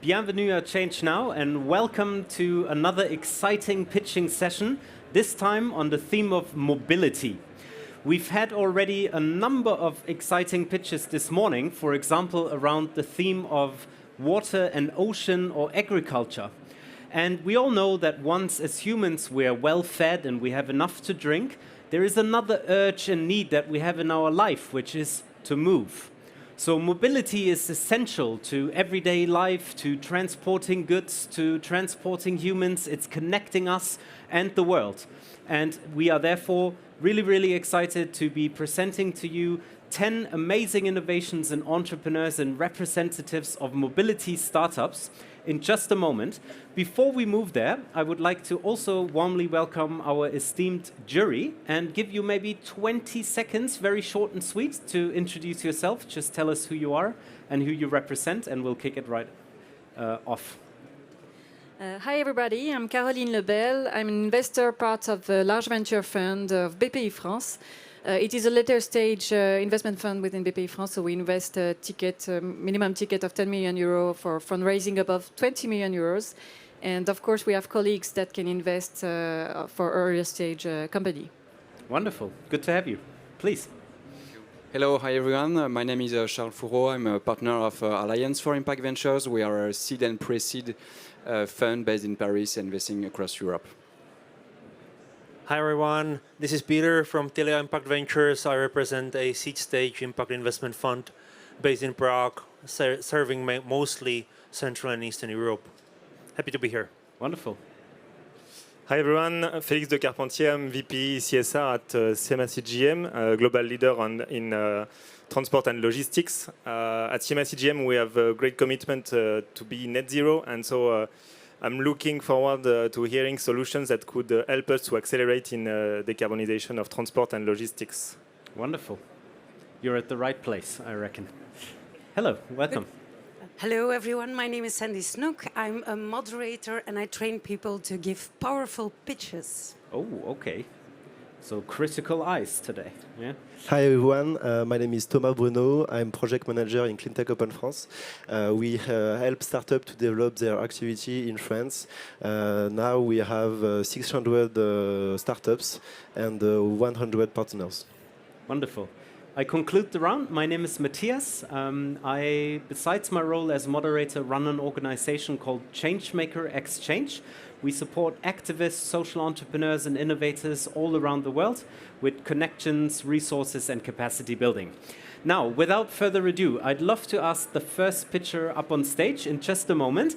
Bienvenue à ChangeNOW and welcome to another exciting pitching session, this time on the theme of mobility. We've had already a number of exciting pitches this morning, for example, around the theme of water and ocean or agriculture. And we all know that once as humans we are well fed and we have enough to drink, there is another urge and need that we have in our life, which is to move. So mobility is essential to everyday life, to transporting goods, to transporting humans. It's connecting us and the world. And we are therefore really excited to be presenting to you 10 amazing innovations and entrepreneurs and representatives of mobility startups in just a moment. Before we move there, I would like to also warmly welcome our esteemed jury and give you maybe 20 seconds, very short and sweet, to introduce yourself. Just tell us who you are and who you represent, and we'll kick it right off. Hi everybody, I'm Caroline Lebel. I'm an investor, part of the large venture fund of BPI France. It is a later stage investment fund within BPI France, so we invest a minimum ticket of 10 million euro for fundraising above 20 million euros. And of course, we have colleagues that can invest for earlier stage company. Wonderful. Good to have you. Please. Hello, hi everyone. My name is Charles Fourreau. I'm a partner of Alliance for Impact Ventures. We are a seed and pre-seed fund based in Paris, investing across Europe. Hi everyone, this is Peter from Telia Impact Ventures. I represent a seed stage impact investment fund based in Prague, serving mostly Central and Eastern Europe. Happy to be here. Wonderful. Hi everyone, Félix de Carpentier. I'm VP CSR at CMA CGM, a global leader in transport and logistics. At CMA CGM, we have a great commitment to be net zero, and so I'm looking forward to hearing solutions that could help us to accelerate in decarbonization of transport and logistics. Wonderful. You're at the right place, I reckon. Hello, welcome. Hello everyone, my name is Sandy Snook. I'm a moderator and I train people to give powerful pitches. Oh, okay. So critical eyes today. Yeah. Hi everyone, my name is Thomas Bruno. I'm project manager in Cleantech Open France. We help startups to develop their activity in France. Now we have 600 startups and 100 partners. Wonderful. I conclude the round. My name is Matthias. I, besides my role as moderator, run an organization called Changemaker Exchange. We support activists, social entrepreneurs, and innovators all around the world with connections, resources, and capacity building. Now, without further ado, I'd love to ask the first pitcher up on stage in just a moment.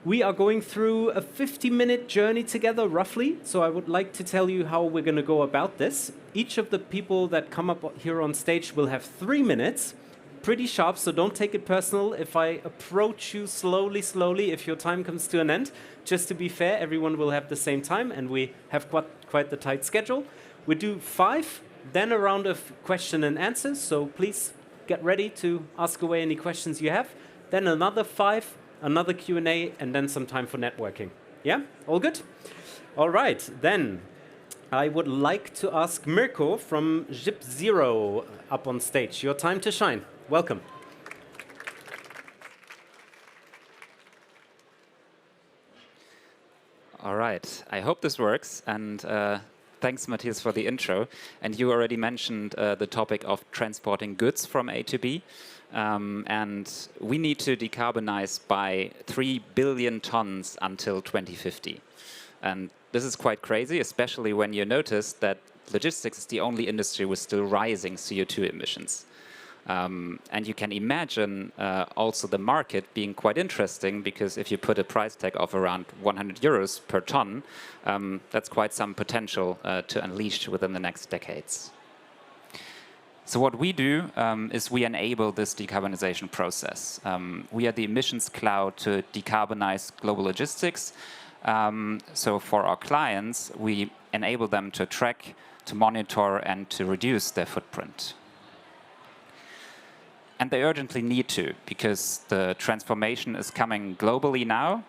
We are going through a 50-minute journey together, roughly, so I would like to tell you how we're going to go about this. Each of the people that come up here on stage will have 3 minutes, pretty sharp, so don't take it personal if I approach you slowly, if your time comes to an end. Just to be fair, everyone will have the same time, and we have quite the tight schedule. We do 5, then a round of question and answers, so please get ready to ask away any questions you have. Then another 5, another Q&A, and then some time for networking. Yeah? All good? All right, then I would like to ask Mirko from shipzero up on stage. Your time to shine. Welcome. All right, I hope this works, and thanks, Matthias, for the intro. And you already mentioned the topic of transporting goods from A to B. And we need to decarbonize by 3 billion tons until 2050. And this is quite crazy, especially when you notice that logistics is the only industry with still rising CO2 emissions. And you can imagine also the market being quite interesting, because if you put a price tag of around 100 euros per ton, that's quite some potential to unleash within the next decades. So what we do is we enable this decarbonization process. We are the emissions cloud to decarbonize global logistics. So for our clients, we enable them to track, to monitor, and to reduce their footprint. And they urgently need to, because the transformation is coming globally now,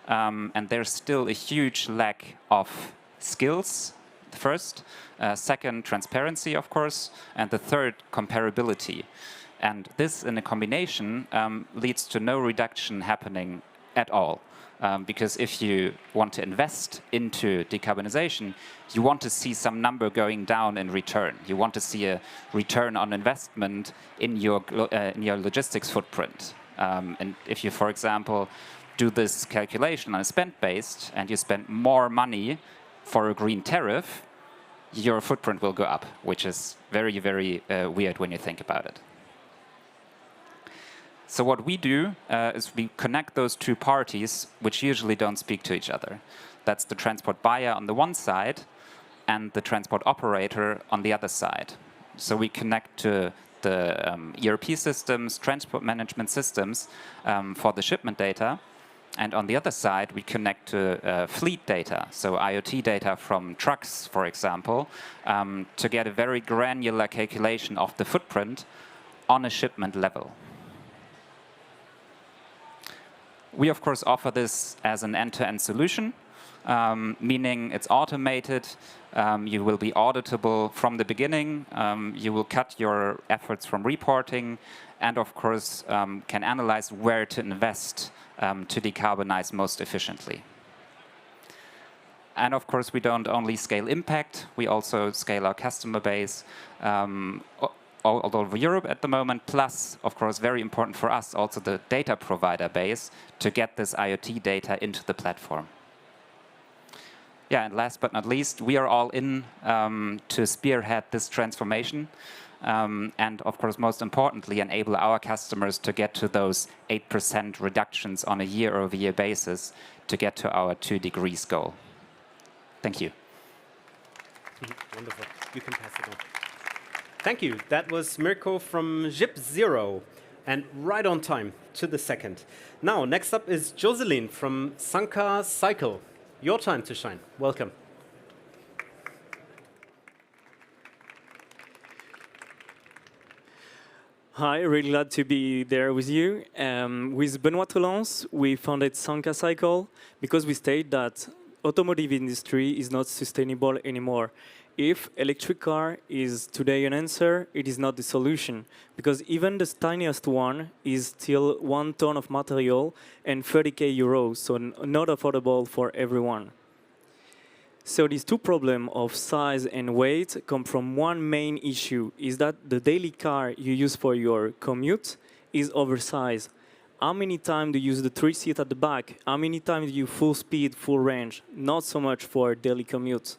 and there's still a huge lack of skills, first. Second, transparency, of course. And the third, comparability. And this, in a combination, leads to no reduction happening at all. Because if you want to invest into decarbonization, you want to see some number going down in return. You want to see a return on investment in your logistics footprint. And if you, for example, do this calculation on a spend-based and you spend more money for a green tariff, your footprint will go up, which is very, very weird when you think about it. So what we do is we connect those two parties, which usually don't speak to each other. That's the transport buyer on the one side and the transport operator on the other side. So we connect to the ERP systems, transport management systems for the shipment data. And on the other side, we connect to fleet data, so IoT data from trucks, for example, to get a very granular calculation of the footprint on a shipment level. We, of course, offer this as an end-to-end solution, meaning it's automated. You will be auditable from the beginning. You will cut your efforts from reporting and, of course, can analyze where to invest to decarbonize most efficiently. And, of course, we don't only scale impact. We also scale our customer base all over Europe at the moment, plus, of course, very important for us, also the data provider base to get this IoT data into the platform. Yeah, and last but not least, we are all in to spearhead this transformation and, of course, most importantly, enable our customers to get to those 8% reductions on a year-over-year basis to get to our 2 degrees goal. Thank you. Wonderful. You can pass it on. Thank you. That was Mirko from shipzero. And right on time to the second. Now, next up is Jocelyn from Sanka Cycle. Your time to shine. Welcome. Hi, really glad to be there with you. With Benoît Tolens, we founded Sanka Cycle because we state that automotive industry is not sustainable anymore. If electric car is today an answer, it is not the solution, because even the tiniest one is still 1 ton of material and 30k euros, so not affordable for everyone. So these two problems of size and weight come from one main issue, is that the daily car you use for your commute is oversized. How many times do you use the 3 seats at the back? How many times do you full speed, full range? Not so much for daily commute.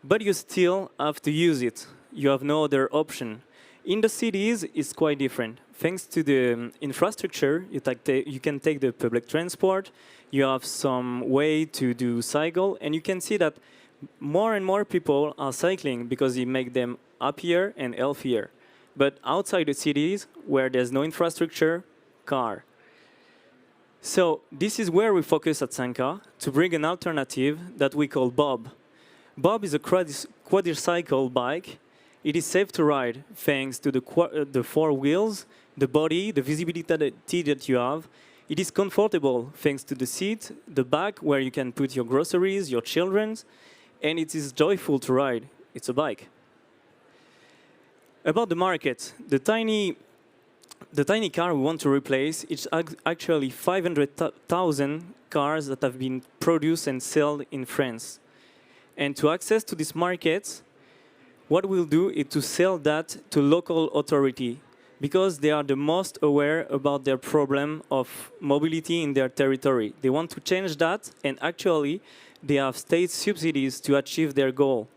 But you still have to use it. You have no other option. In the cities, it's quite different. Thanks to the infrastructure, you can take the public transport, you have some way to do cycle, and you can see that more and more people are cycling because it makes them happier and healthier. But outside the cities, where there's no infrastructure, car. So this is where we focus at Sanka, to bring an alternative that we call Bob. Bob is a quadricycle bike. It is safe to ride thanks to the 4 wheels, the body, the visibility that you have. It is comfortable thanks to the seat, the back where you can put your groceries, your children's, and it is joyful to ride. It's a bike. About the market, the tiny car we want to replace is actually 500,000 cars that have been produced and sold in France. And to access to this market, what we'll do is to sell that to local authority, because they are the most aware about their problem of mobility in their territory. They want to change that, and actually, they have state subsidies to achieve their goal.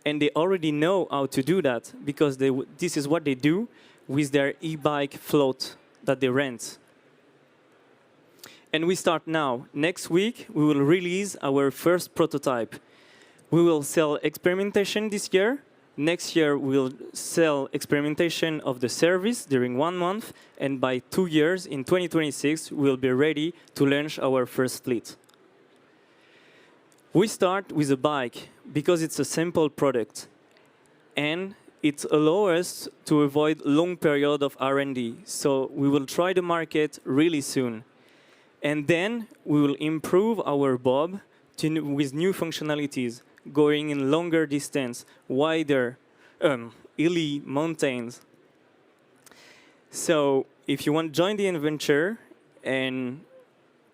And they already know how to do that, because this is what they do with their e-bike float that they rent. And we start now. Next week, we will release our first prototype. We will sell experimentation this year. Next year, we'll sell experimentation of the service during 1 month. And by 2 years, in 2026, we'll be ready to launch our first fleet. We start with a bike because it's a simple product. And it allows us to avoid long period of R&D. So we will try the market really soon. And then we will improve our Bob with new functionalities, going in longer distance, wider, hilly mountains. So if you want to join the adventure and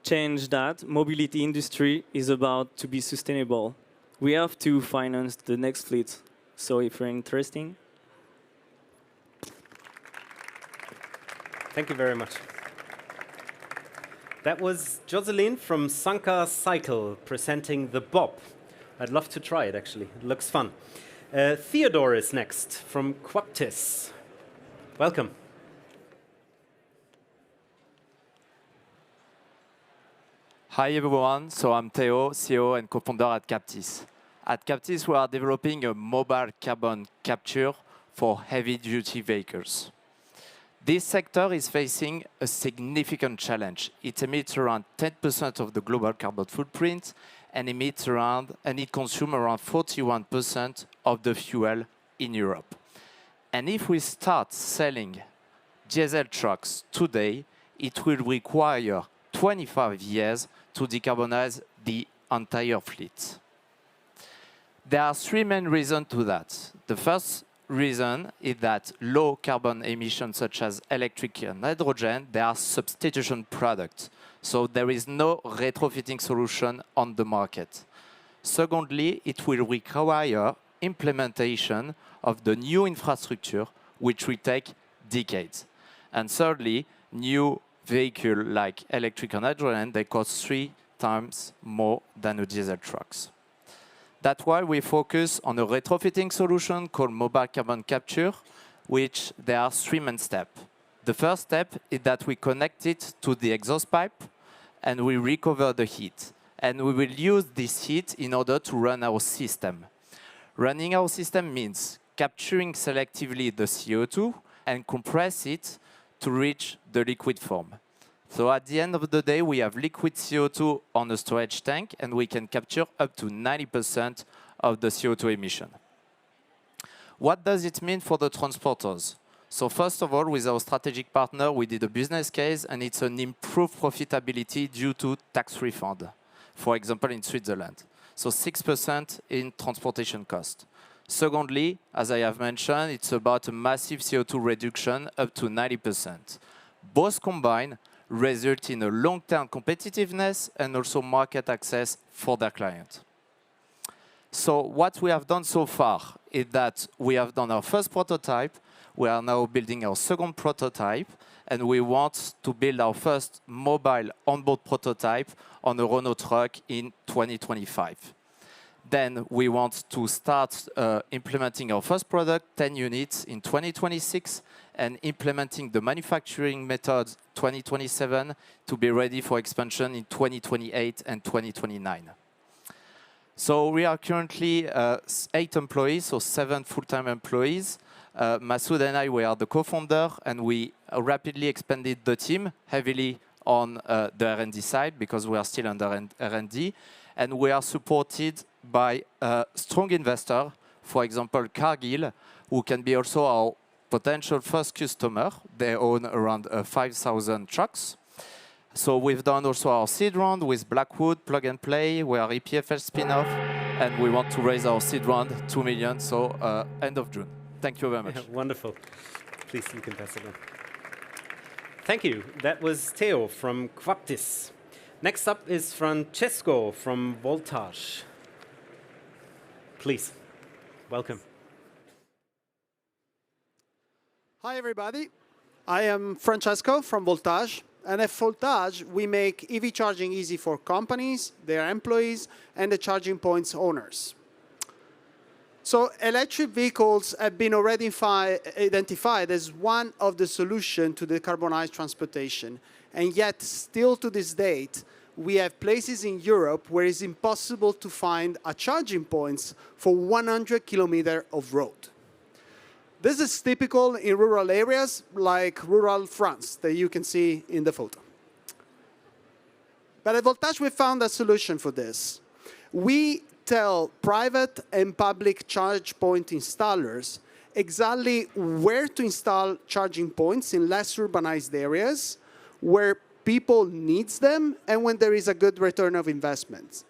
change that, mobility industry is about to be sustainable. We have to finance the next fleet. So if you're interested. Thank you very much. That was Jocelyn from Sanka Cycle presenting the Bob. I'd love to try it, actually. It looks fun. Theodore is next from Qaptis. Welcome. Hi everyone, so I'm Theo, CEO and co-founder at Qaptis. At Qaptis, we are developing a mobile carbon capture for heavy-duty vehicles. This sector is facing a significant challenge. It emits around 10% of the global carbon footprint and it consumes around 41% of the fuel in Europe. And if we start selling diesel trucks today, it will require 25 years to decarbonize the entire fleet. There are three main reasons to that. The first reason is that low carbon emissions such as electric and hydrogen, they are substitution products. So there is no retrofitting solution on the market. Secondly, it will require implementation of the new infrastructure, which will take decades. And thirdly, new vehicles like electric and hydrogen, they cost 3 times more than the diesel trucks. That's why we focus on a retrofitting solution called mobile carbon capture, which there are 3 main steps. The first step is that we connect it to the exhaust pipe and we recover the heat. And we will use this heat in order to run our system. Running our system means capturing selectively the CO2 and compress it to reach the liquid form. So at the end of the day, we have liquid CO2 on a storage tank, and we can capture up to 90% of the CO2 emission. What does it mean for the transporters? So first of all, with our strategic partner, we did a business case, and it's an improved profitability due to tax refund, for example, in Switzerland. So 6% in transportation cost. Secondly, as I have mentioned, it's about a massive CO2 reduction up to 90%. Both combined result in a long-term competitiveness and also market access for their client. So what we have done so far is that we have done our first prototype. We are now building our second prototype, and we want to build our first mobile onboard prototype on a Renault truck in 2025. Then we want to start implementing our first product, 10 units, in 2026, and implementing the manufacturing methods 2027 to be ready for expansion in 2028 and 2029. So we are currently 8 employees, so 7 full-time employees. Masoud and I, we are the co-founder, and we rapidly expanded the team heavily on the R&D side because we are still under R&D. And we are supported by a strong investor, for example, Cargill, who can be also our potential first customer. They own around 5,000 trucks. So we've done also our seed round with Blackwood, Plug and Play. We are EPFL spin-off, and we want to raise our seed round 2 million, so end of June. Thank you very much. Wonderful. Please, you can pass it on. Thank you. That was Theo from Qaptis. Next up is Francesco from Voltage. Please, welcome. Hi, everybody. I am Francesco from Voltage. And at Voltage, we make EV charging easy for companies, their employees, and the charging points owners. So electric vehicles have been already identified as one of the solutions to decarbonize transportation. And yet, still to this date, we have places in Europe where it's impossible to find a charging points for 100 kilometers of road. This is typical in rural areas like rural France that you can see in the photo. But at Voltage, we found a solution for this. We tell private and public charge point installers exactly where to install charging points in less urbanized areas, where people need them, and when there is a good return of investment.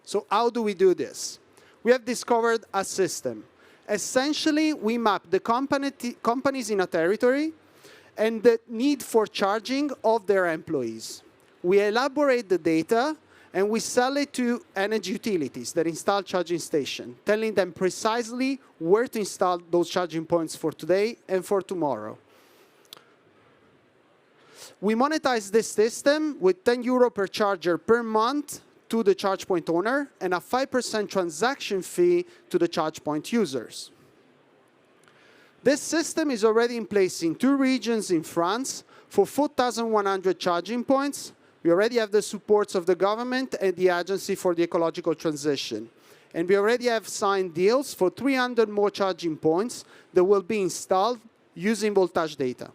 So how do we do this? We have discovered a system. Essentially, we map the companies in a territory and the need for charging of their employees. we elaborate the data, and we sell it to energy utilities that install charging stations, telling them precisely where to install those charging points for today and for tomorrow. We monetize this system with €10 per charger per month to the charge point owner and a 5% transaction fee to the charge point users. This system is already in place in 2 regions in France for 4,100 charging points. We already have the supports of the government and the Agency for the Ecological Transition. And we already have signed deals for 300 more charging points that will be installed using voltage data.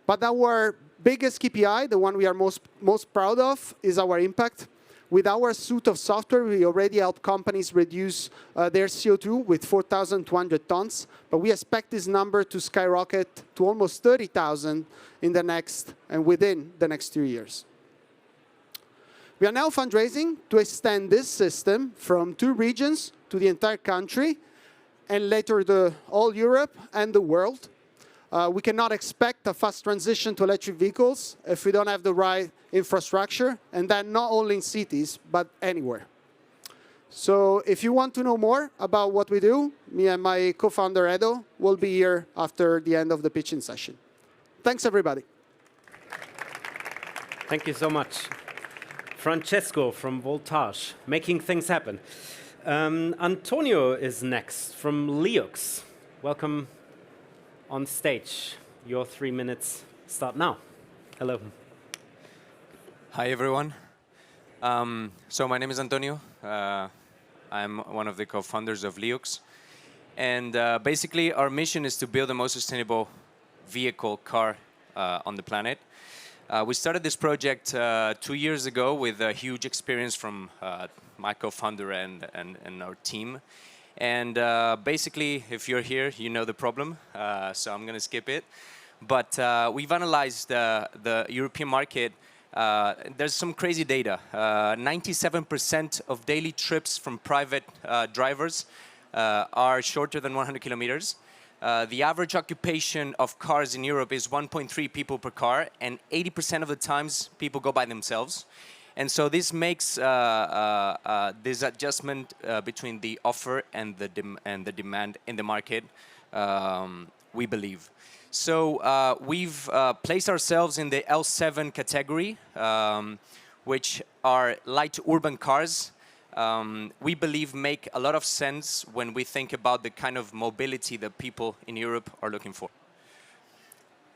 But our biggest KPI, the one we are most proud of, is our impact. With our suite of software, we already help companies reduce their CO2 with 4,200 tons, but we expect this number to skyrocket to almost 30,000 in the next and within the next 2 years. We are now fundraising to extend this system from 2 regions to the entire country, and later all Europe and the world. We cannot expect a fast transition to electric vehicles if we don't have the right infrastructure, and that not only in cities, but anywhere. So if you want to know more about what we do, me and my co-founder, Edo, will be here after the end of the pitching session. Thanks, everybody. Thank you so much. Francesco from Voltage, making things happen. Antonio is next from LIUX. Welcome on stage. Your 3 minutes start now. Hello. Hi, everyone. So my name is Antonio. I'm one of the co-founders of LIUX. And basically, our mission is to build the most sustainable vehicle car on the planet. We started this project 2 years ago with a huge experience from my co-founder and our team. And basically, if you're here, you know the problem, so I'm going to skip it. But we've analyzed the European market. There's some crazy data. 97% of daily trips from private drivers are shorter than 100 kilometers. The average occupation of cars in Europe is 1.3 people per car, and 80% of the times people go by themselves. And so this makes this adjustment between the offer and the demand in the market, we believe. So we've placed ourselves in the L7 category, which are light urban cars. We believe make a lot of sense when we think about the kind of mobility that people in Europe are looking for.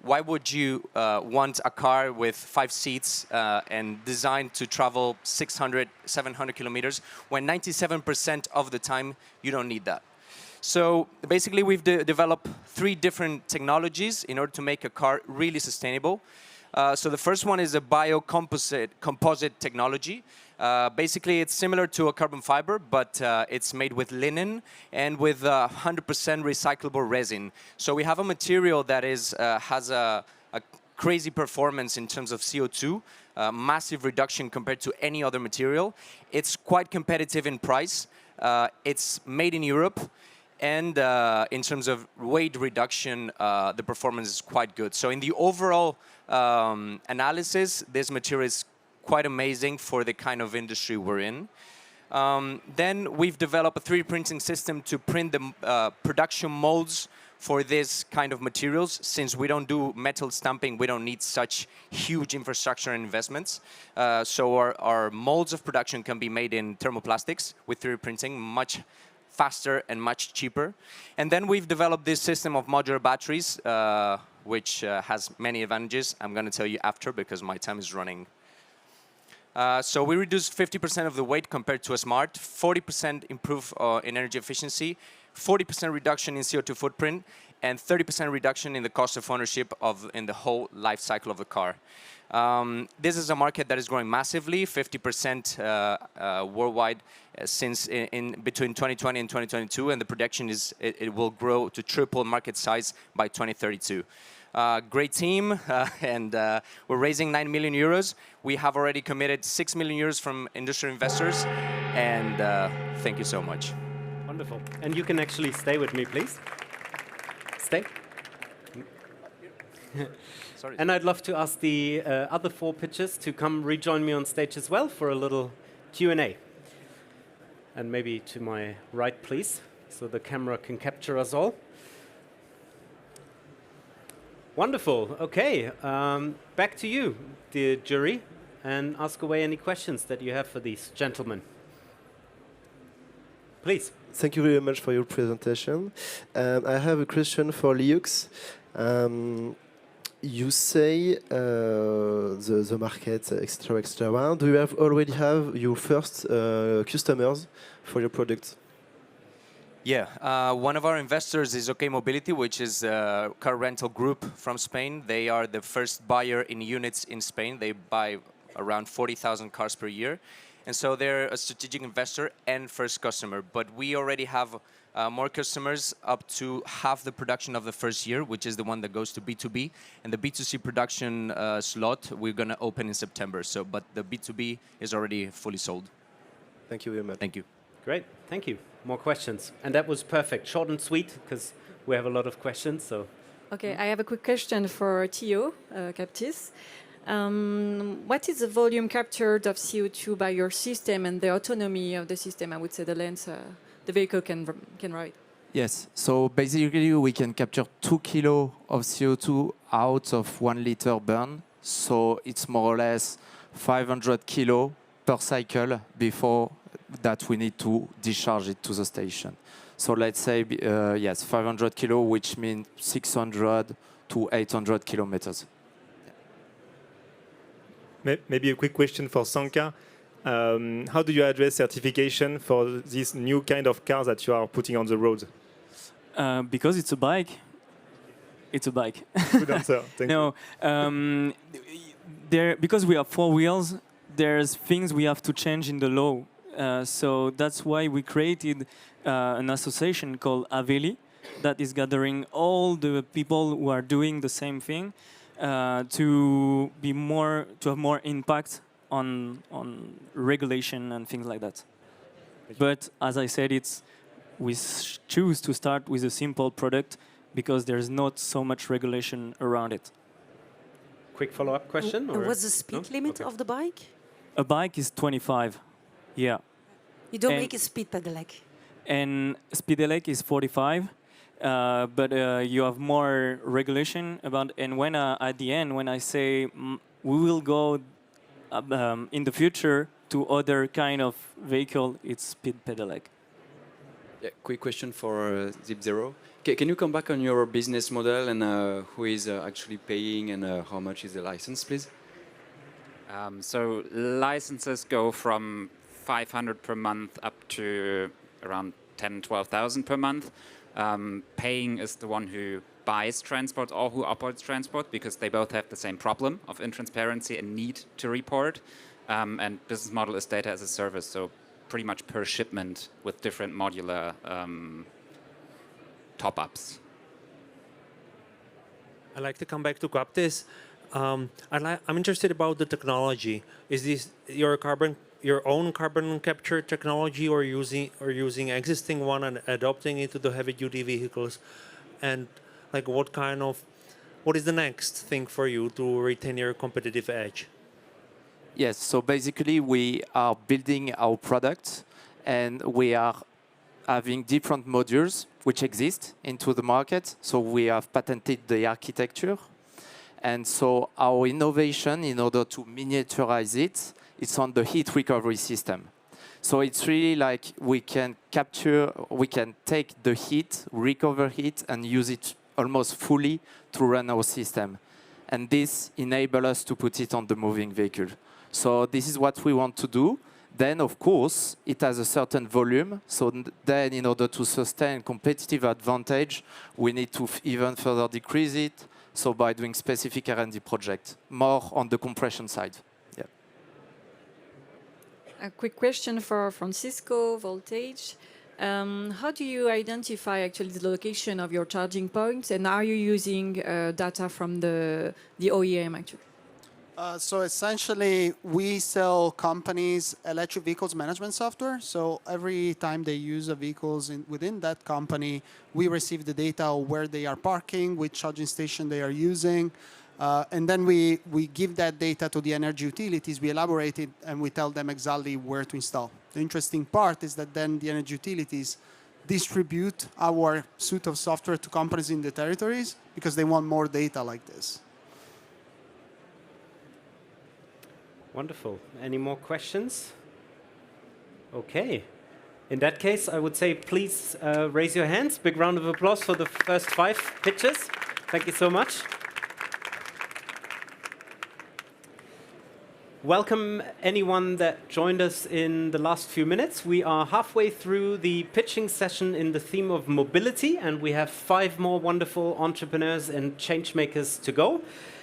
Why would you want a car with 5 seats and designed to travel 600, 700 kilometers when 97% of the time you don't need that? So basically we've developed 3 different technologies in order to make a car really sustainable. So the first one is a composite technology. Basically, it's similar to a carbon fiber, but it's made with linen and with 100% recyclable resin. So we have a material that has a crazy performance in terms of CO2, massive reduction compared to any other material. It's quite competitive in price. It's made in Europe. And in terms of weight reduction, the performance is quite good. So in the overall analysis, this material is quite amazing for the kind of industry we're in. Then we've developed a 3D printing system to print the production molds for this kind of materials. Since we don't do metal stamping, we don't need such huge infrastructure and investments. So our molds of production can be made in thermoplastics with 3D printing, much faster and much cheaper. And then we've developed this system of modular batteries, which has many advantages. I'm going to tell you after because my time is running. So we reduced 50% of the weight compared to a Smart, 40% improve in energy efficiency, 40% reduction in CO2 footprint, and 30% reduction in the cost of ownership in the whole life cycle of the car. This is a market that is growing massively, 50% worldwide since between 2020 and 2022, and the projection is it will grow to triple market size by 2032. Great team, and we're raising 9 million euros. We have already committed 6 million euros from industry investors, and thank you so much. Wonderful. And you can actually stay with me, please. Stay. Sorry. And I'd love to ask the other 4 pitchers to come rejoin me on stage as well for a little Q&A. And maybe to my right, please, so the camera can capture us all. Wonderful. Okay, back to you, dear jury, and ask away any questions that you have for these gentlemen. Please. Thank you very much for your presentation. I have a question for LIUX. You say the market, etc. Do you already have your first customers for your product? Yeah, one of our investors is OK Mobility, which is a car rental group from Spain. They are the first buyer in units in Spain. They buy around 40,000 cars per year. And so they're a strategic investor and first customer. But we already have more customers up to half the production of the first year, which is the one that goes to B2B. And the B2C production slot we're going to open in September. So, but the B2B is already fully sold. Thank you very much. Thank you. Great, thank you. More questions. And that was perfect, short and sweet, because we have a lot of questions. So. Okay, I have a quick question for Theo, Qaptis. What is the volume captured of CO2 by your system and the autonomy of the system? I would say the length the vehicle can ride. Yes, so basically we can capture 2 kilos of CO2 out of 1 liter burn. So it's more or less 500 kilos per cycle before that we need to discharge it to the station. So let's say, yes, 500 kilos, which means 600 to 800 kilometers. Maybe a quick question for Sanka. How do you address certification for this new kind of cars that you are putting on the road? Because it's a bike. It's a bike. Good answer. Thank you. Because we have 4 wheels, there's things we have to change in the law. So that's why we created an association called Aveli that is gathering all the people who are doing the same thing to have more impact on regulation and things like that. But as I said, we choose to start with a simple product because there's not so much regulation around it. Quick follow-up question? Or? What's the speed limit of the bike? A bike is 25. Yeah. You don't make a speed pedelec. And speed elec is 45. But you have more regulation about, and when at the end, when I say we will go in the future to other kind of vehicle, it's speed pedelec. Yeah, quick question for shipzero. Can you come back on your business model and who is actually paying and how much is the license, please? So licenses go from 500 per month up to around 12,000 per month. Paying is the one who buys transport or who operates transport because they both have the same problem of intransparency and need to report. And business model is data as a service, so pretty much per shipment with different modular top-ups. I'd like to come back to Qaptis. I'm interested about the technology. Is this your own carbon capture technology, or using existing one and adopting it to the heavy-duty vehicles? And like, what is the next thing for you to retain your competitive edge? Yes, so basically we are building our product and we are having different modules which exist into the market. So we have patented the architecture. And so our innovation, in order to miniaturize it, it's on the heat recovery system. So it's really like we can take the heat, recover heat, and use it almost fully to run our system. And this enables us to put it on the moving vehicle. So this is what we want to do. Then, of course, it has a certain volume. So then, in order to sustain competitive advantage, we need to even further decrease it. So by doing specific R&D projects, more on the compression side. Yeah. A quick question for Francisco, Voltage. How do you identify actually the location of your charging points, and are you using data from the OEM actually? So essentially, we sell companies electric vehicles management software. So every time they use a vehicles within that company, we receive the data of where they are parking, which charging station they are using. And then we give that data to the energy utilities, we elaborate it, and we tell them exactly where to install. The interesting part is that then the energy utilities distribute our suite of software to companies in the territories because they want more data like this. Wonderful. Any more questions? Okay. In that case, I would say please raise your hands. Big round of applause for the first 5 pitches. Thank you so much. Welcome anyone that joined us in the last few minutes. We are halfway through the pitching session in the theme of mobility, and we have 5 more wonderful entrepreneurs and change makers to go.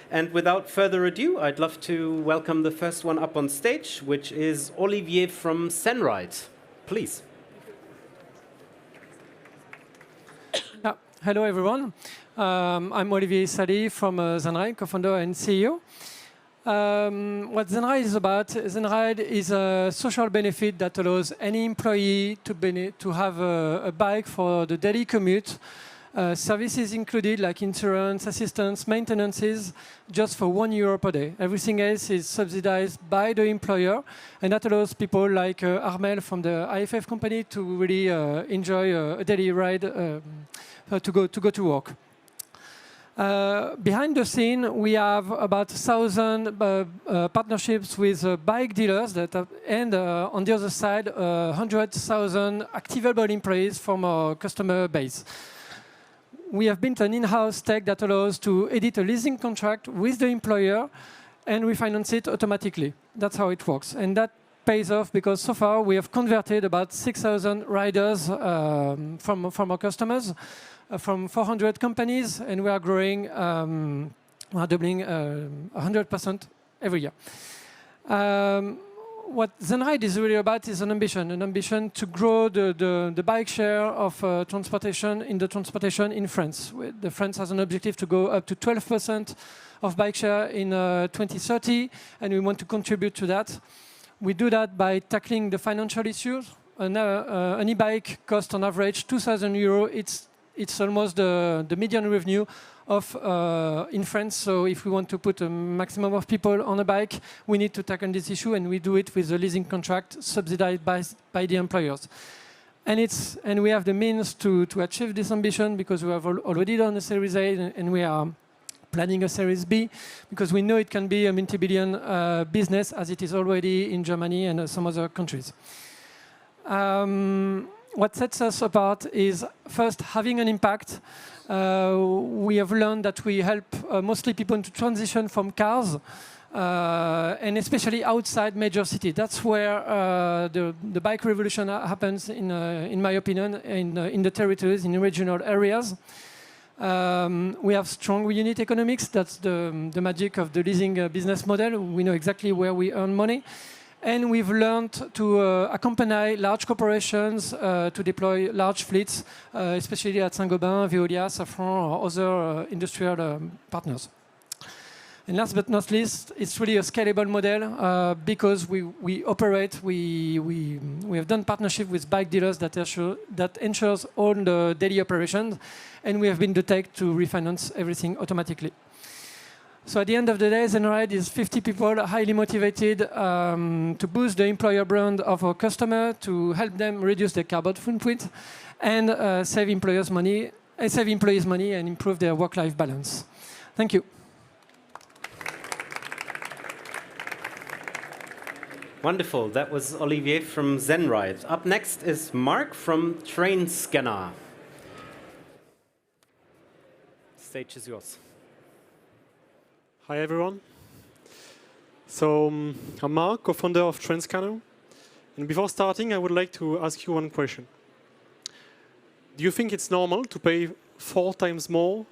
And without further ado, I'd love to welcome the first one up on stage, which is Olivier from Zenride. Please. Hello, everyone. I'm Olivier Sali from Zenride, co-founder and CEO. What Zenride is about, Zenride is a social benefit that allows any employee to have a bike for the daily commute. Services included like insurance, assistance, maintenances, just for €1 per day. Everything else is subsidized by the employer, and that allows people like Armel from the IFF company to really enjoy a daily ride to go to work. Behind the scene, we have about 1,000 partnerships with bike dealers and on the other side, 100,000 activable employees from our customer base. We have built an in-house tech that allows to edit a leasing contract with the employer and refinance it automatically. That's how it works. And that pays off because so far we have converted about 6,000 riders from our customers, from 400 companies, and we are growing, we are doubling 100% every year. What Zenride is really about is an ambition to grow the bike share of transportation in France. France has an objective to go up to 12% of bike share in 2030, and we want to contribute to that. We do that by tackling the financial issues. An e-bike costs on average €2,000. It's almost the median revenue in France. So if we want to put a maximum of people on a bike, we need to tackle this issue, and we do it with a leasing contract subsidized by the employers. And we have the means to achieve this ambition because we have already done a Series A, and we are planning a Series B because we know it can be a multi-billion business as it is already in Germany and some other countries. What sets us apart is first having an impact. We have learned that we help mostly people to transition from cars, and especially outside major cities. That's where the bike revolution happens, in my opinion, in the territories, in regional areas. We have strong unit economics. That's the magic of the leasing business model. We know exactly where we earn money. And we've learned to accompany large corporations to deploy large fleets, especially at Saint-Gobain, Veolia, Safran, or other industrial partners. And last but not least, it's really a scalable model because we have done partnership with bike dealers that ensures all the daily operations, and we have been the tech to refinance everything automatically. So at the end of the day, Zenride is 50 people highly motivated to boost the employer brand of our customer, to help them reduce their carbon footprint, and save employees money and improve their work-life balance. Thank you. Wonderful. That was Olivier from Zenride. Up next is Mark from Trainscanner. Stage is yours. Hi, everyone. So I'm Mark, co-founder of Trainscanner. And before starting, I would like to ask you one question. Do you think it's normal to pay 4 times more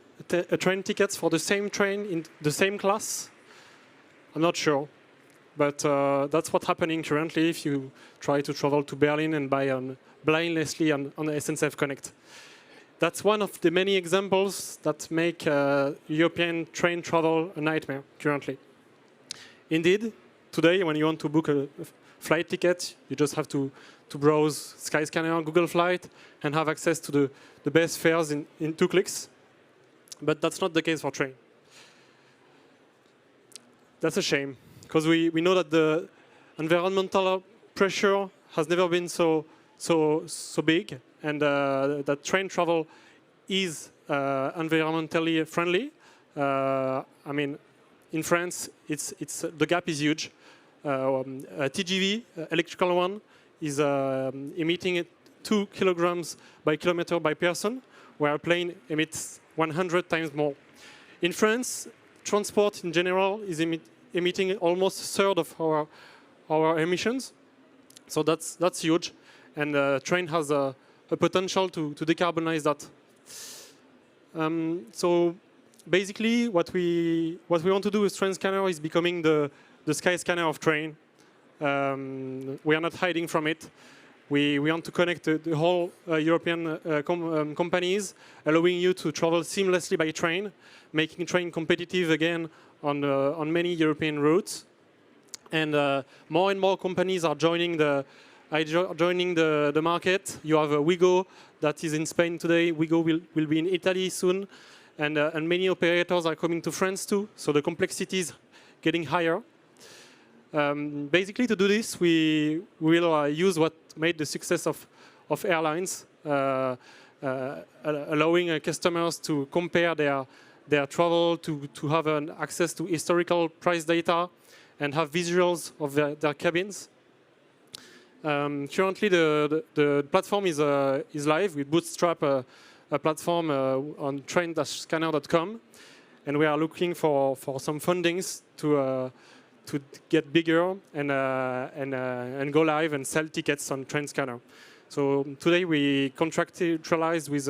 train tickets for the same train in the same class? I'm not sure. But that's what's happening currently if you try to travel to Berlin and buy blindlessly on SNCF Connect. That's one of the many examples that make European train travel a nightmare currently. Indeed, today when you want to book a flight ticket, you just have to browse Skyscanner, Google Flight, and have access to the best fares in 2 clicks. But that's not the case for train. That's a shame, because we know that the environmental pressure has never been so big, and that train travel is environmentally friendly. I mean, in France, the gap is huge. A TGV, electrical one, is emitting 2 kilograms by kilometer by person, where a plane emits 100 times more. In France, transport in general is emitting almost a third of our emissions, so that's huge, and train has a potential to decarbonize that. So basically, what we want to do with Trainscanner is becoming the Skyscanner of train. We are not hiding from it. We want to connect the whole European companies, allowing you to travel seamlessly by train, making train competitive again on many European routes. And more and more companies are joining the market. You have Wigo that is in Spain today. Wigo will be in Italy soon, and many operators are coming to France too. So the complexity is getting higher. Basically, to do this, we will use what made the success of airlines, allowing customers to compare their travel, to have access to historical price data, and have visuals of their cabins. Currently, the platform is live. We bootstrap a platform on train-scanner.com, and we are looking for some fundings to get bigger and go live and sell tickets on Trainscanner. So today we contractualized with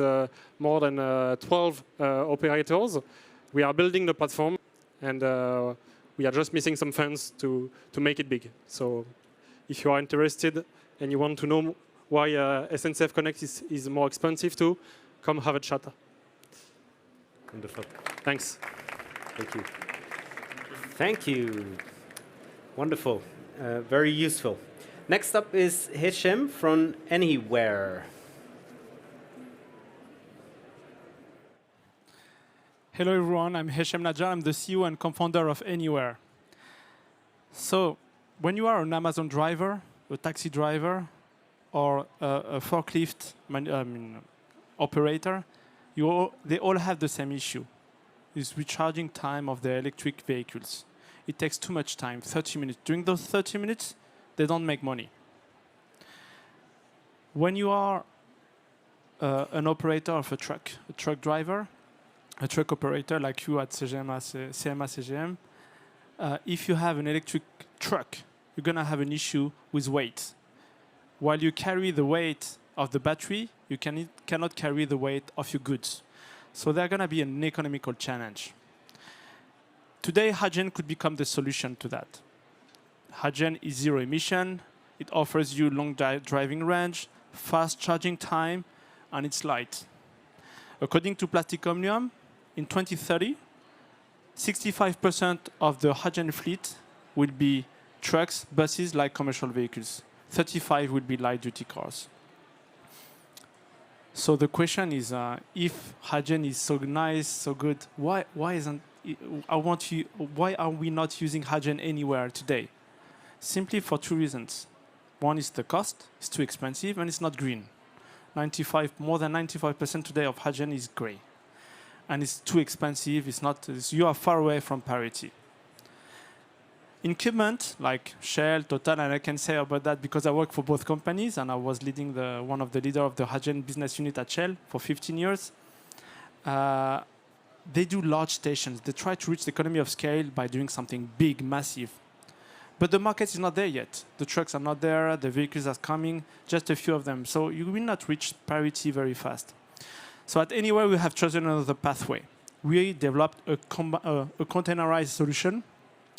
more than 12 operators. We are building the platform, and we are just missing some funds to make it big. So if you are interested and you want to know why SNCF Connect is more expensive too, come have a chat. Wonderful. Thanks. Thank you. Thank you. Wonderful. Very useful. Next up is Hisham from Anywhere. Hello everyone, I'm Hisham Najjar. I'm the CEO and co-founder of Anywhere. So, when you are an Amazon driver, a taxi driver, or a forklift operator, they all have the same issue. It's recharging time of their electric vehicles. It takes too much time, 30 minutes. During those 30 minutes, they don't make money. When you are an operator of a truck driver, a truck operator like you at CMA-CGM, if you have an electric truck, you're going to have an issue with weight. While you carry the weight of the battery, you cannot carry the weight of your goods. So there's going to be an economical challenge. Today, hydrogen could become the solution to that. Hydrogen is zero emission. It offers you long driving range, fast charging time, and it's light. According to Plastic Omnium, in 2030, 65% of the hydrogen fleet will be trucks, buses, like commercial vehicles. 35% will be light-duty cars. So the question is, if hydrogen is so nice, so good, why are we not using hydrogen anywhere today? Simply for 2 reasons. One is the cost; it's too expensive, and it's not green. More than 95% today of hydrogen is grey, and it's too expensive. You are far away from parity. Incumbent like Shell, Total, and I can say about that because I work for both companies, and I was leading one of the leaders of the hydrogen business unit at Shell for 15 years. They do large stations. They try to reach the economy of scale by doing something big, massive. But the market is not there yet. The trucks are not there. The vehicles are coming, just a few of them. So you will not reach parity very fast. So at Anywhere, we have chosen another pathway. We developed a containerized solution,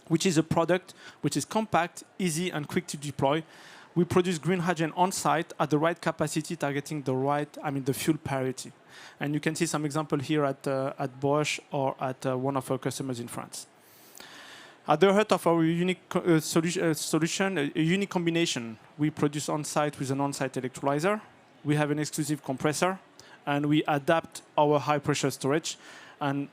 which is a product which is compact, easy, and quick to deploy. We produce green hydrogen on site at the right capacity, targeting the fuel parity. And you can see some example here at Bosch or at one of our customers in France. At the heart of our unique solution, a unique combination. We produce on-site with an on-site electrolyzer. We have an exclusive compressor, and we adapt our high-pressure storage. And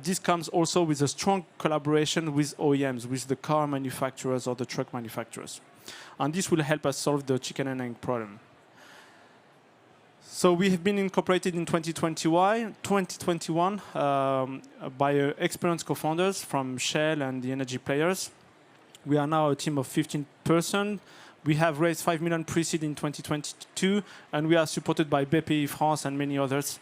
this comes also with a strong collaboration with OEMs, with the car manufacturers or the truck manufacturers. And this will help us solve the chicken and egg problem. So we have been incorporated in 2021 by experienced co-founders from Shell and the energy players. We are now a team of 15 persons. We have raised 5 million pre-seed in 2022, and we are supported by BPI France and many others.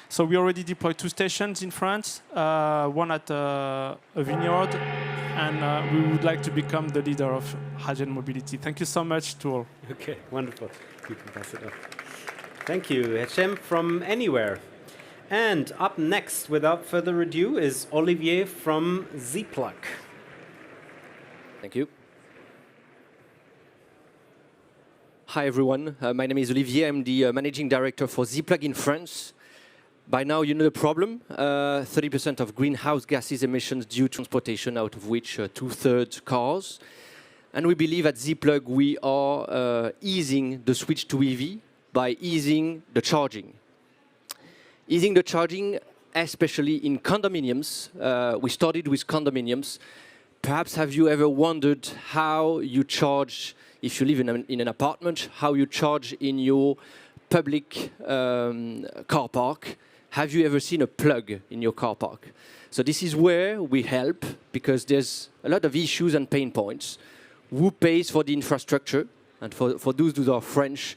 So we already deployed 2 stations in France, one at a vineyard, and we would like to become the leader of hydrogen mobility. Thank you so much to all. Okay, wonderful. You can pass it on. Thank you, Hachem from Anywhere. And up next, without further ado, is Olivier from Zplug. Thank you. Hi, everyone. My name is Olivier. I'm the managing director for Zplug in France. By now, you know the problem. 30% of greenhouse gases emissions due to transportation, out of which 2/3 cars. And we believe at Zplug we are easing the switch to EV by easing the charging. Easing the charging, especially in condominiums. We started with condominiums. Perhaps have you ever wondered how you charge, if you live in an apartment, how you charge in your public car park? Have you ever seen a plug in your car park? So this is where we help, because there's a lot of issues and pain points. Who pays for the infrastructure? And for those who are French,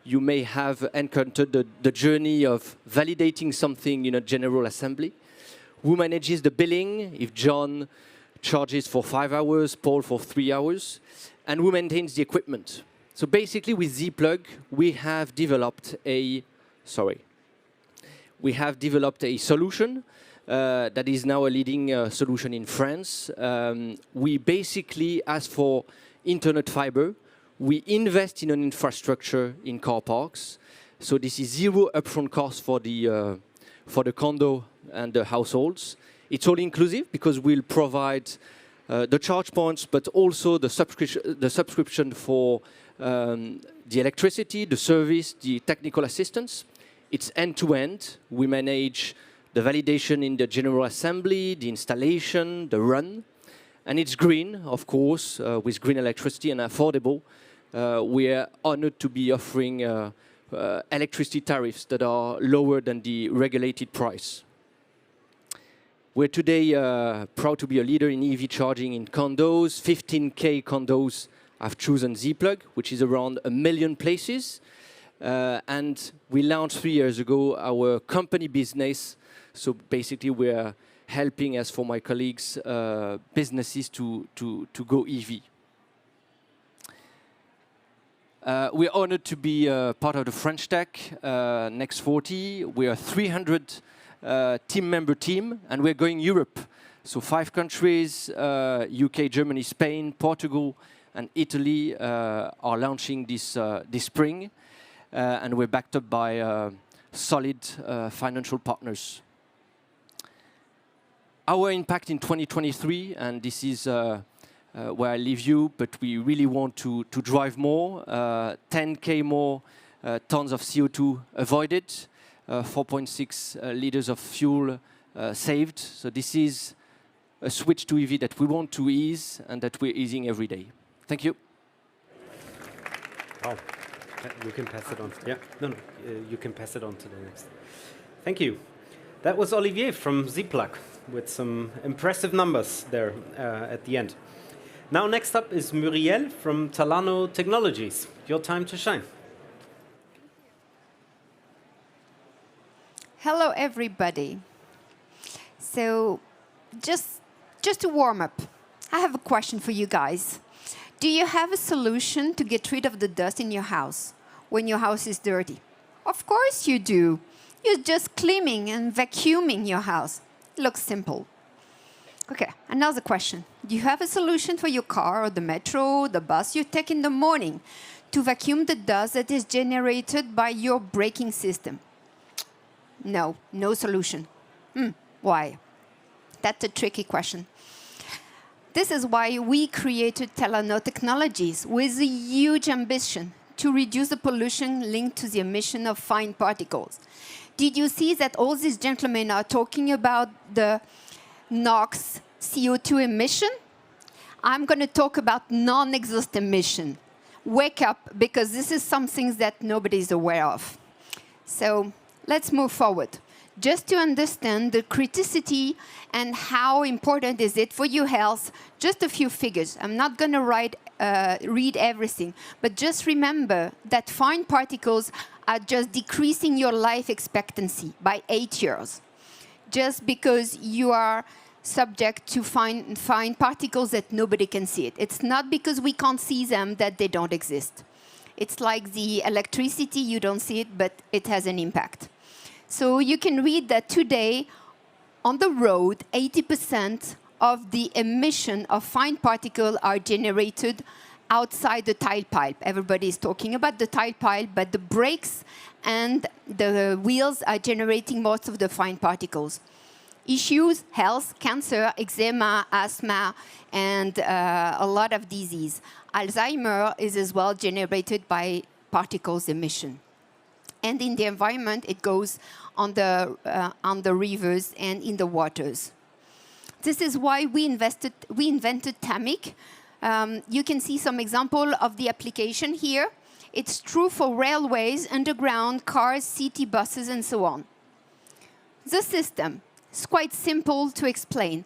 you may have encountered the journey of validating something in a general assembly. Who manages the billing if John charges for 5 hours, Paul for 3 hours? And who maintains the equipment? So basically with Zplug, we have developed a solution that is now a leading solution in France. We basically ask for internet fiber. We invest in an infrastructure in car parks. So this is zero upfront cost for the condo and the households. It's all inclusive because we'll provide the charge points, but also the subscription for the electricity, the service, the technical assistance. It's end-to-end. We manage the validation in the general assembly, the installation, the run. And it's green, of course, with green electricity and affordable. We are honored to be offering electricity tariffs that are lower than the regulated price. We're today proud to be a leader in EV charging in condos. 15K condos have chosen Zplug, which is around 1 million places. And we launched 3 years ago our company business. So basically, we're helping, as for my colleagues, businesses to go EV. We're honored to be part of the French Tech Next 40. We are a 300 team member team, and we're going Europe. So 5 countries, UK, Germany, Spain, Portugal, and Italy are launching this spring. And we're backed up by solid financial partners. Our impact in 2023, and this is where I leave you, but we really want to drive more. 10K more tons of CO2 avoided, 4.6 liters of fuel saved. So this is a switch to EV that we want to ease and that we're easing every day. Thank you. Wow. You can pass it on. Yeah, no, you can pass it on to the next. Thank you. That was Olivier from Zplug with some impressive numbers there at the end. Now, next up is Muriel from Tallano Technologies. Your time to shine. Hello, everybody. So, just to warm up, I have a question for you guys. Do you have a solution to get rid of the dust in your house when your house is dirty? Of course you do. You're just cleaning and vacuuming your house. Looks simple. Okay, another question. Do you have a solution for your car or the metro, the bus you take in the morning to vacuum the dust that is generated by your braking system? No, no solution. Why? That's a tricky question. This is why we created Tallano Technologies with a huge ambition to reduce the pollution linked to the emission of fine particles. Did you see that all these gentlemen are talking about the NOx CO2 emission? I'm going to talk about non-exhaust emission. Wake up, because this is something that nobody is aware of. So let's move forward. Just to understand the criticity and how important is it for your health, just a few figures. I'm not going to read everything, but just remember that fine particles are just decreasing your life expectancy by 8 years, just because you are subject to fine particles that nobody can see it. It's not because we can't see them that they don't exist. It's like the electricity, you don't see it, but it has an impact. So you can read that today, on the road, 80% of the emission of fine particles are generated outside the tile pipe. Everybody is talking about the tile pipe, but the brakes and the wheels are generating most of the fine particles. Issues, health, cancer, eczema, asthma, and a lot of disease. Alzheimer is as well generated by particles emission. And in the environment, it goes on the rivers and in the waters. This is why we invented TAMIC. You can see some example of the application here. It's true for railways, underground, cars, city buses, and so on. The system is quite simple to explain.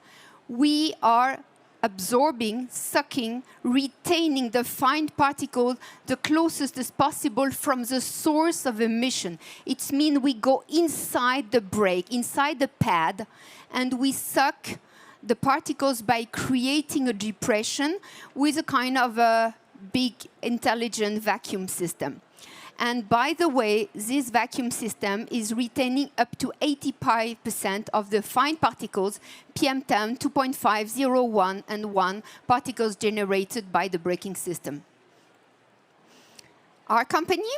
We are absorbing, sucking, retaining the fine particle the closest as possible from the source of emission. It means we go inside the brake, inside the pad, and we suck the particles by creating a depression with a kind of a big intelligent vacuum system. And by the way, this vacuum system is retaining up to 85% of the fine particles, PM10, 2.5, 0, 1, and 1 particles generated by the braking system. Our company,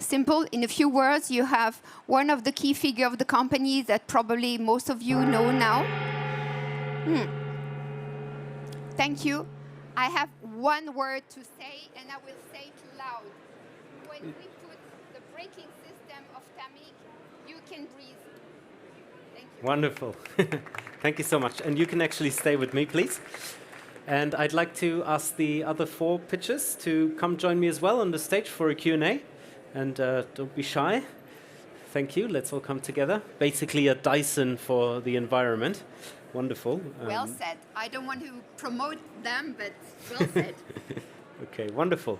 simple, in a few words, you have one of the key figures of the company that probably most of you know now. Thank you. I have one word to say, and I will say it loud. When we put the braking system of TAMIC, you can breathe. Thank you. Wonderful. Thank you so much. And you can actually stay with me, please. And I'd like to ask the other 4 pitchers to come join me as well on the stage for a Q&A. And don't be shy. Thank you. Let's all come together. Basically a Dyson for the environment. Wonderful. Well said. I don't want to promote them, but well said. Okay, wonderful.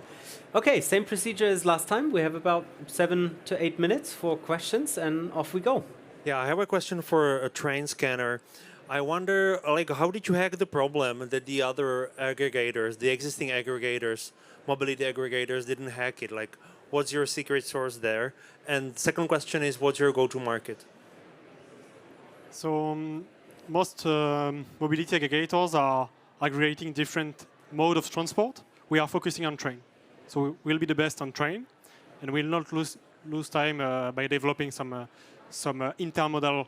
Okay, same procedure as last time. We have about 7 to 8 minutes for questions, and off we go. Yeah, I have a question for a Trainscanner. I wonder, like, how did you hack the problem that the other aggregators, the existing aggregators, mobility aggregators, didn't hack it? Like, what's your secret source there? And second question is, what's your go-to-market? So most mobility aggregators are aggregating different mode of transport. We are focusing on train. So we'll be the best on train, and we'll not lose time by developing some intermodal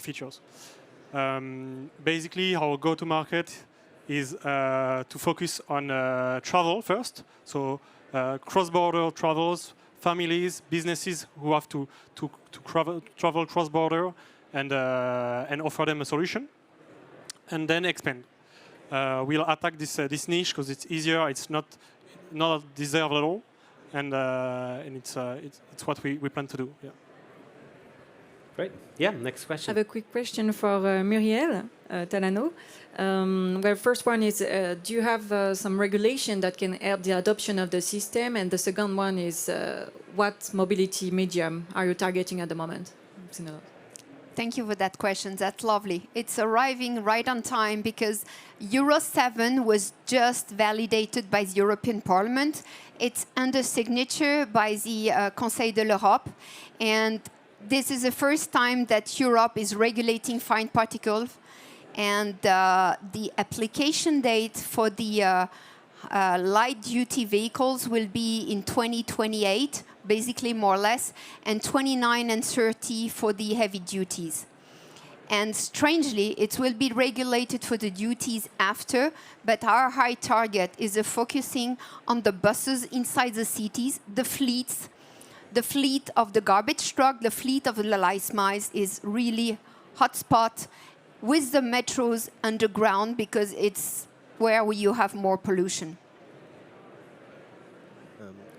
features. Basically, our go-to-market is to focus on travel first. So cross-border travels, families, businesses who have to travel cross-border and offer them a solution, and then expand. We'll attack this niche because it's easier. It's not deserved at all, and it's what we plan to do. Yeah. Great. Yeah. Next question. I have a quick question for Muriel Tallano. Well, first one is, do you have some regulation that can help the adoption of the system? And the second one is, what mobility medium are you targeting at the moment? Thank you for that question. That's lovely. It's arriving right on time because Euro 7 was just validated by the European Parliament. It's under signature by the Conseil de l'Europe. And this is the first time that Europe is regulating fine particles. And the application date for the light-duty vehicles will be in 2028, basically more or less, and 29 and 30 for the heavy duties. And strangely, it will be regulated for the duties after, but our high target is focusing on the buses inside the cities, the fleets. The fleet of the garbage truck, the fleet of the last miles is really hotspot with the metros underground because it's where you have more pollution.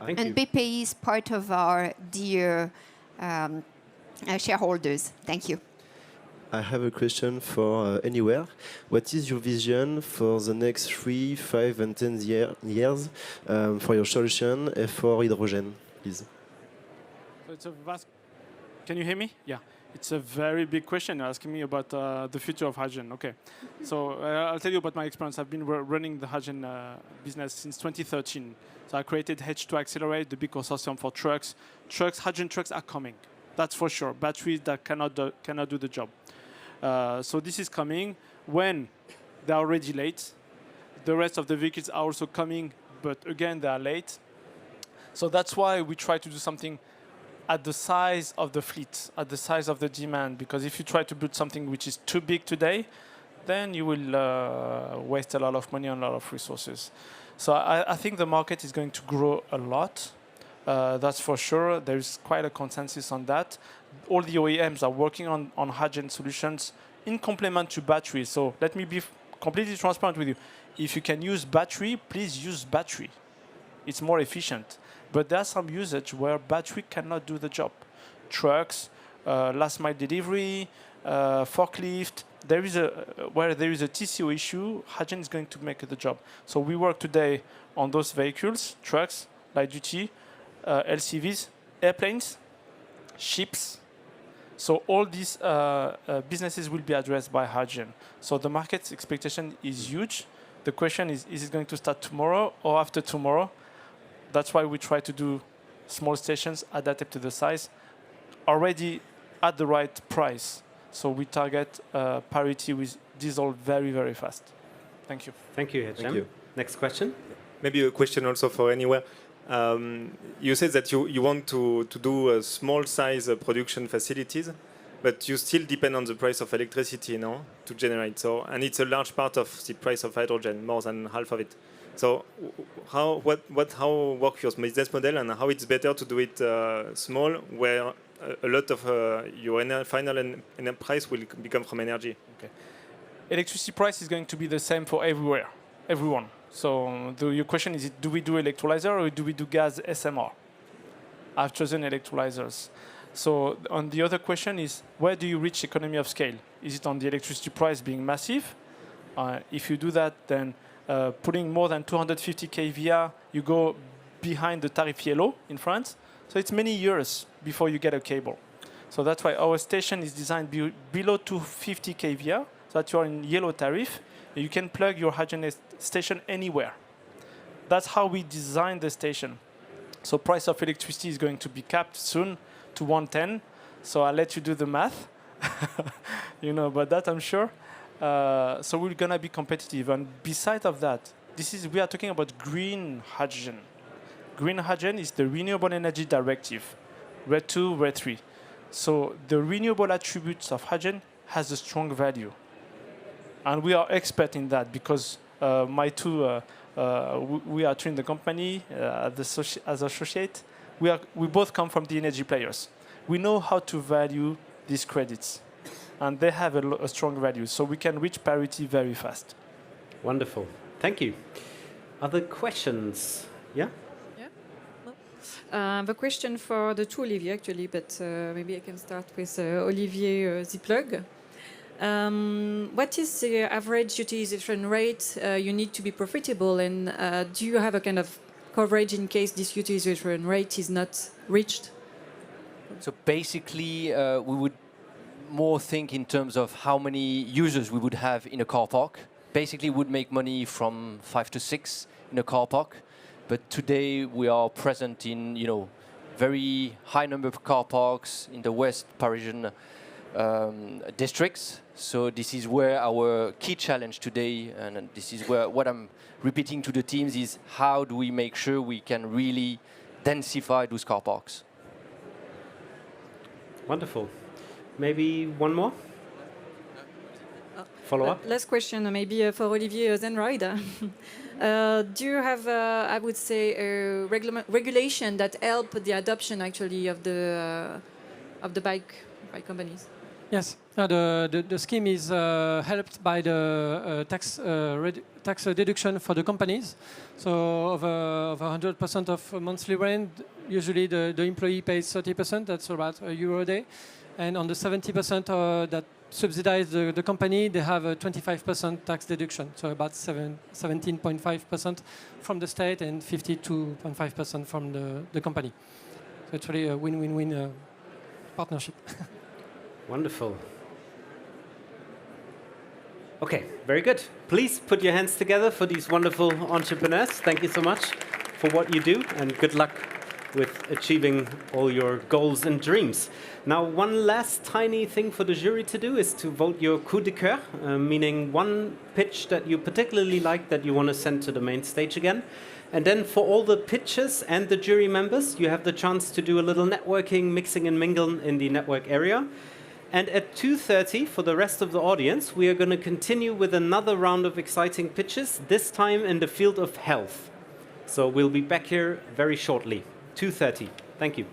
And BPI is part of our dear shareholders. Thank you. I have a question for Anywhere. What is your vision for the next 3, 5, and 10 years for your solution for hydrogen, please? So it's a vast. Can you hear me? Yeah. It's a very big question. You're asking me about the future of hydrogen. Okay. So I'll tell you about my experience. I've been running the hydrogen business since 2013. So I created H2 Accelerate, the big consortium for trucks. Hydrogen trucks are coming. That's for sure. Batteries that cannot do the job. So this is coming when they are already late. The rest of the vehicles are also coming, but again, they are late. So that's why we try to do something at the size of the fleet, at the size of the demand, because if you try to build something which is too big today, then you will waste a lot of money and a lot of resources. So I think the market is going to grow a lot. That's for sure. There's quite a consensus on that. All the OEMs are working on hydrogen solutions in complement to battery. So let me be completely transparent with you. If you can use battery, please use battery. It's more efficient. But there's some usage where battery cannot do the job. Trucks, last mile delivery, forklift. Where there is a TCO issue, hydrogen is going to make the job. So we work today on those vehicles, trucks, light duty, LCVs, airplanes, ships. So all these businesses will be addressed by hydrogen. So the market's expectation is huge. The question is it going to start tomorrow or after tomorrow? That's why we try to do small stations adapted to the size, already at the right price. So we target parity with diesel very, very fast. Thank you. Thank you, HM. Next question. Maybe a question also for Anywhere. You said that you want to do small size production facilities, but you still depend on the price of electricity, no, to generate. So, and it's a large part of the price of hydrogen, more than half of it. So, how work your business model, and how it's better to do it small, where a lot of your final price will become from energy? Okay. Electricity price is going to be the same for everyone. So your question is, do we do electrolyzer or do we do gas SMR? I've chosen electrolyzers. So on the other question is, where do you reach economy of scale? Is it on the electricity price being massive? If you do that, then putting more than 250 kVA, you go behind the tariff yellow in France. So it's many years before you get a cable. So that's why our station is designed below 250 kVA, so that you're in yellow tariff. You can plug your hydrogen station anywhere. That's how we design the station. So price of electricity is going to be capped soon to 110. So I'll let you do the math. You know about that, I'm sure. So we're going to be competitive. And besides of that, we are talking about green hydrogen. Green hydrogen is the Renewable Energy Directive, RED 2, RED 3. So the renewable attributes of hydrogen has a strong value. And we are expert in that because we are two in the company as associate. We both come from the energy players. We know how to value these credits. And they have a strong value. So we can reach parity very fast. Wonderful. Thank you. Other questions? Yeah? I have a question for the two Olivier, actually, but maybe I can start with Olivier Ziplug. What is the average utilization rate you need to be profitable, and do you have a kind of coverage in case this utilization rate is not reached? So basically, we would more think in terms of how many users we would have in a car park. Basically, we would make money from 5 to 6 in a car park. But today we are present in, very high number of car parks in the West Parisian districts. So this is where our key challenge today, and this is where what I'm repeating to the teams is how do we make sure we can really densify those car parks? Wonderful. Maybe one more? follow-up? Last question, maybe for Olivier Zenride. Do you have, I would say, a regulation that help the adoption actually of the bike companies? Yes, the scheme is helped by the tax deduction for the companies. So of 100% of monthly rent, usually the employee pays 30%, that's about €1 a day. And on the 70% that subsidize the company, they have a 25% tax deduction, so about 17.5% from the state and 52.5% from the company. So it's really a win-win-win partnership. Wonderful. Okay, very good. Please put your hands together for these wonderful entrepreneurs. Thank you so much for what you do, and good luck with achieving all your goals and dreams. Now, one last tiny thing for the jury to do is to vote your coup de cœur, meaning one pitch that you particularly like that you want to send to the main stage again. And then for all the pitches and the jury members, you have the chance to do a little networking, mixing and mingling in the network area. And at 2:30, for the rest of the audience, we are going to continue with another round of exciting pitches, this time in the field of health. So we'll be back here very shortly. 2:30. Thank you.